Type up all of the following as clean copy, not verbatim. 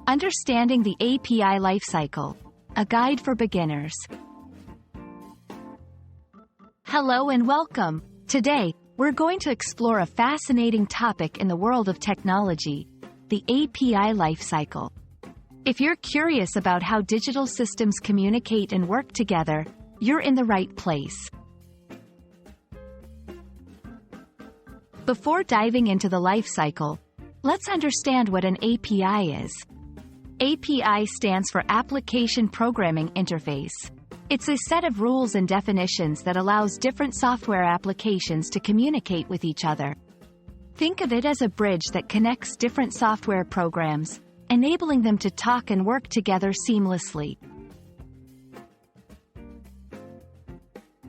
Understanding the API Lifecycle, a guide for beginners. Hello and welcome. Today, we're going to explore a fascinating topic in the world of technology, the API Lifecycle. If you're curious about how digital systems communicate and work together, you're in the right place. Before diving into the lifecycle, let's understand what an API is. API stands for Application Programming Interface. It's a set of rules and definitions that allows different software applications to communicate with each other. Think of it as a bridge that connects different software programs, enabling them to talk and work together seamlessly.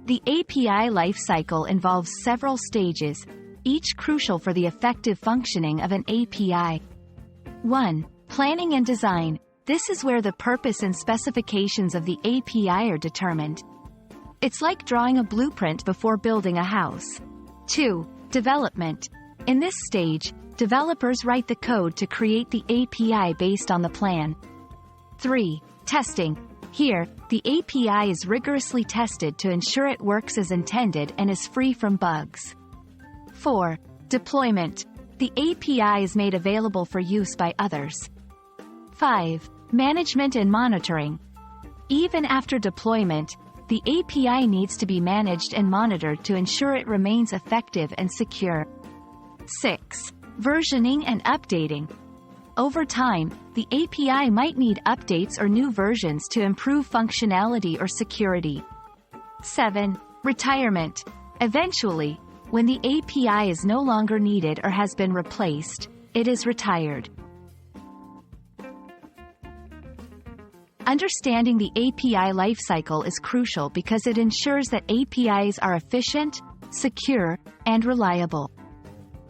The API lifecycle involves several stages, each crucial for the effective functioning of an API. 1. Planning and design. This is where the purpose and specifications of the API are determined. It's like drawing a blueprint before building a house. 2. Development. In this stage, developers write the code to create the API based on the plan. 3. Testing. Here, the API is rigorously tested to ensure it works as intended and is free from bugs. 4. Deployment. The API is made available for use by others. 5. Management and monitoring. Even after deployment, the API needs to be managed and monitored to ensure it remains effective and secure. 6. Versioning and updating. Over time, the API might need updates or new versions to improve functionality or security. 7. Retirement. Eventually, when the API is no longer needed or has been replaced, it is retired. Understanding the API lifecycle is crucial because it ensures that APIs are efficient, secure, and reliable.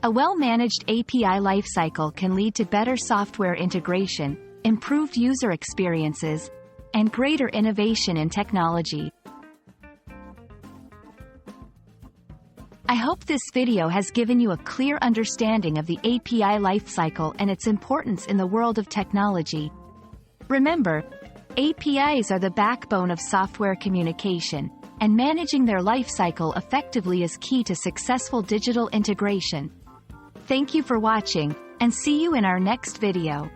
A well-managed API lifecycle can lead to better software integration, improved user experiences, and greater innovation in technology. I hope this video has given you a clear understanding of the API lifecycle and its importance in the world of technology. Remember, APIs are the backbone of software communication, and managing their lifecycle effectively is key to successful digital integration. Thank you for watching, and see you in our next video.